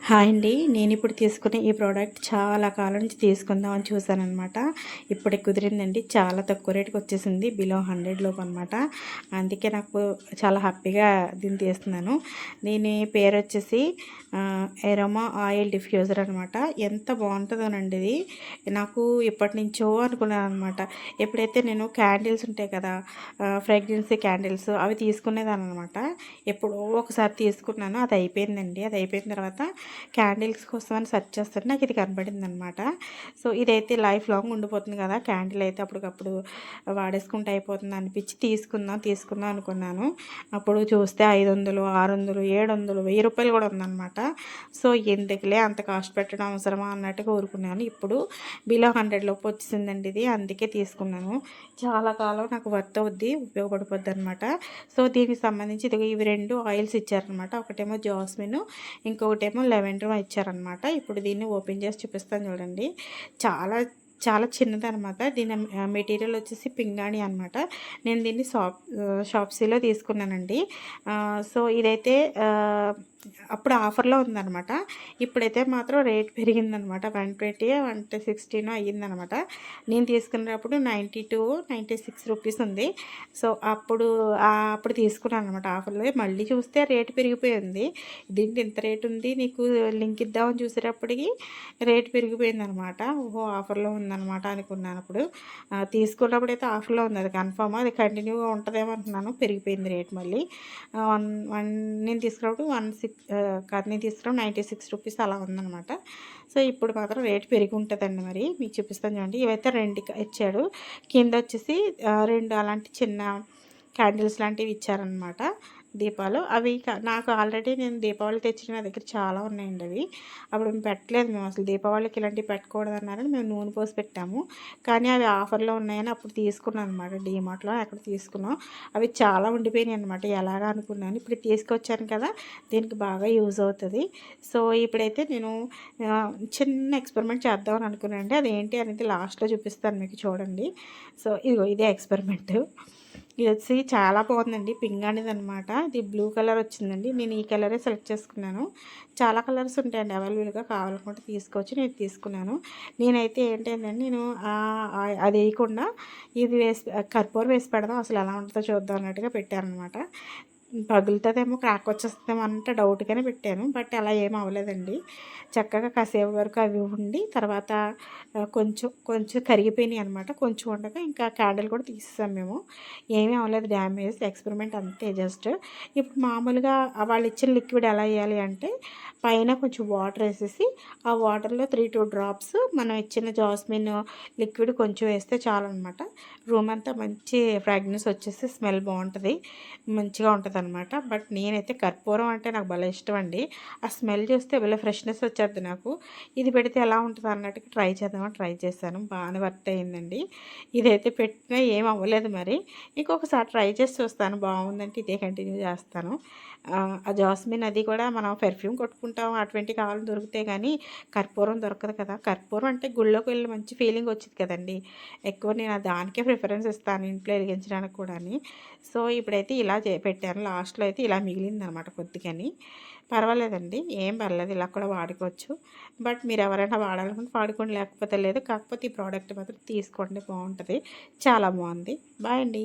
Hi అండి. నేను ఇప్పుడు తీసుకునే ఈ ప్రోడక్ట్ చాలా కాలం నుంచి తీసుకుందామని చూసాననమాట. ఇప్పటికి కుదిరిందండి. చాలా తక్కువ రేటుకి వచ్చేసింది. బిలో 100 లోపు అనమాట. అందుకే నాకు చాలా హ్యాపీగా దీన్ని తీస్తున్నాను. దీని పేరు వచ్చేసి ఎరోమా ఆయిల్ డిఫ్యూజర్ అనమాట. ఎంత బాగుంటుందోనండి ఇది. నాకు ఎప్పటి నుంచో అనుకున్నాను అనమాట. ఎప్పుడైతే నేను క్యాండిల్స్ ఉంటాయి కదా, ఫ్రాగ్రెన్సీ క్యాండిల్స్ అవి తీసుకునేదాన్ని అనమాట. ఎప్పుడో ఒకసారి తీసుకున్నాను. అది అయిపోయిందండి. అది అయిపోయిన తర్వాత క్యాండిల్స్ కోసం అని సెర్చ్ చేస్తే నాకు ఇది కనబడింది అనమాట. సో ఇదైతే లైఫ్ లాంగ్ ఉండిపోతుంది కదా, క్యాండిల్ అయితే అప్పటికప్పుడు వాడేసుకుంటే అయిపోతుంది అనిపించి తీసుకుందాం అనుకున్నాను. అప్పుడు చూస్తే 500, 600, 700, 1000 రూపాయలు కూడా ఉందన్నమాట. సో ఎందుకులే అంత కాస్ట్ పెట్టడం అవసరమా అన్నట్టుగా ఊరుకున్నాను. ఇప్పుడు బిలో 100 లోపు వచ్చిందండి ఇది, అందుకే తీసుకున్నాను. చాలా కాలం నాకు వర్త్ అవుద్ది, ఉపయోగపడిపోద్ది అనమాట. సో దీనికి సంబంధించి ఇవి 2 ఆయిల్స్ ఇచ్చారనమాట. ఒకటేమో జాస్మిన్, ఇంకొకటేమో లెవెండర్ ఇచ్చారనమాట. ఇప్పుడు దీన్ని ఓపెన్ చేసి చూపిస్తాను చూడండి. చాలా చాలా చిన్నదనమాట. దీని మెటీరియల్ వచ్చేసి పింగాణి అనమాట. నేను దీన్ని షాప్సీలో తీసుకున్నానండి. సో ఇదైతే అప్పుడు ఆఫర్లో ఉందనమాట. ఇప్పుడైతే మాత్రం రేట్ పెరిగిందనమాట. 120, 160 అయ్యిందనమాట. నేను తీసుకున్నప్పుడు 92, 96 రూపీస్ ఉంది. సో అప్పుడు తీసుకున్నాను అనమాట ఆఫర్లో. మళ్ళీ చూస్తే రేటు పెరిగిపోయింది. దీనికి ఇంత రేటు ఉంది, నీకు లింక్ ఇద్దామని చూసేటప్పటికి రేటు పెరిగిపోయిందనమాట. ఓహో ఆఫర్లో ఉందనమాట అనుకున్నాను. అప్పుడు తీసుకున్నప్పుడు అయితే ఆఫర్లో ఉంది, అది కన్ఫర్మ్. అది కంటిన్యూగా ఉంటుందేమో అనుకున్నాను. పెరిగిపోయింది రేట్ మళ్ళీ. నేను తీసుకున్నప్పుడు నేను తీసుకున్నప్పుడు 96 రూపీస్ అలా ఉందనమాట. సో ఇప్పుడు మాత్రం రేట్ పెరిగి ఉంటుందండి. మరి మీకు చూపిస్తాను చూడండి. ఇవైతే 2 ఇచ్చాడు. కింద వచ్చేసి 2 అలాంటి చిన్న క్యాండిల్స్ లాంటివి ఇచ్చారనమాట, దీపాలు. అవి నాకు ఆల్రెడీ నేను దీపావళి తెచ్చిన నా దగ్గర చాలా ఉన్నాయండి. అవి అప్పుడు మేము పెట్టలేదు. మేము అసలు దీపావళికి ఇలాంటివి పెట్టకూడదు అన్నారని మేము నూనె పోసి పెట్టాము. కానీ అవి ఆఫర్లో ఉన్నాయని అప్పుడు తీసుకున్నాను అనమాట. డీమార్ట్లో అక్కడ తీసుకున్నాం. అవి చాలా ఉండిపోయినాయి అనమాట. ఎలాగా అనుకున్నాను. ఇప్పుడు తీసుకొచ్చాను కదా, దీనికి బాగా యూజ్ అవుతుంది. సో ఇప్పుడైతే నేను చిన్న ఎక్స్పెరిమెంట్ చేద్దామని అనుకున్నానండి. అదేంటి అనేది లాస్ట్లో చూపిస్తాను మీకు, చూడండి. సో ఇదే ఎక్స్పెరిమెంట్. ఇది వచ్చి చాలా బాగుందండి. పింగాణిది అనమాట. ఇది బ్లూ కలర్ వచ్చిందండి. నేను ఈ కలరే సెలెక్ట్ చేసుకున్నాను. చాలా కలర్స్ ఉంటాయండి అవైలబుల్గా, కావాలనుకుంటే తీసుకోవచ్చు. నేను తీసుకున్నాను. నేనైతే ఏంటంటే నేను అది వేయకుండా ఇది కర్పూరం వేసి పెడదాం, అసలు ఎలా ఉంటుందో చూద్దాం అన్నట్టుగా పెట్టాను అనమాట. పగులుతుందేమో, క్రాక్ వచ్చేస్తుందేమో అంటే డౌట్గానే పెట్టాను. బట్ అలా ఏం అవ్వలేదండి. చక్కగా కాసేపు వరకు అవి ఉండి తర్వాత కొంచెం కొంచెం కరిగిపోయినాయి అనమాట. కొంచెం ఉండగా ఇంకా క్యాండిల్ కూడా తీసేసాం మేము. ఏమీ అవ్వలేదు డ్యామేజ్. ఎక్స్పెరిమెంట్ అంతే జస్ట్. ఇప్పుడు మామూలుగా వాళ్ళు ఇచ్చిన లిక్విడ్ ఎలా వేయాలి అంటే, పైన కొంచెం వాటర్ వేసేసి ఆ వాటర్లో 3-2 డ్రాప్స్ మనం ఇచ్చిన జాస్మిన్ లిక్విడ్ కొంచెం వేస్తే చాలన్నమాట. రూమ్ అంతా మంచి ఫ్రాగ్రెన్స్ వచ్చేసి స్మెల్ బాగుంటుంది, మంచిగా ఉంటుంది అనమాట. బట్ నేనైతే కర్పూరం అంటే నాకు భలే ఇష్టం అండి. ఆ స్మెల్ చూస్తే భలే ఫ్రెష్నెస్ వచ్చేది నాకు. ఇది పెడితే ఎలా ఉంటుంది అన్నట్టుగా ట్రై చేద్దామని ట్రై చేశాను. బాగానే వర్క్ అయ్యిందండి. ఇదైతే పెట్టినా ఏం అవ్వలేదు. మరి ఇంకొకసారి ట్రై చేసి చూస్తాను, బాగుందంటే ఇదే కంటిన్యూ చేస్తాను. ఆ జాస్మిన్ అది కూడా మనం పెర్ఫ్యూమ్ కొట్టుకుంటాం, అటువంటి కావాలని దొరికితే కానీ కర్పూరం దొరకదు కదా. కర్పూరం అంటే గుళ్ళోకి వెళ్ళి మంచి ఫీలింగ్ వచ్చింది కదండి. ఎక్కువ నేను దానికే ప్రిఫరెన్స్ ఇస్తాను ఇంట్లో వెలిగించడానికి కూడా. సో ఇప్పుడైతే ఇలా పెట్టాను. లాస్ట్లో అయితే ఇలా మిగిలింది అనమాట కొద్దిగాని. పర్వాలేదండి, ఏం పర్లేదు, ఇలా కూడా వాడుకోవచ్చు. బట్ మీరు ఎవరైనా వాడాలనుకుంటే వాడుకోండి, లేకపోతే లేదు. కాకపోతే ఈ ప్రోడక్ట్ మాత్రం తీసుకోండి, బాగుంటుంది, చాలా బాగుంది. బాయ్ అండి.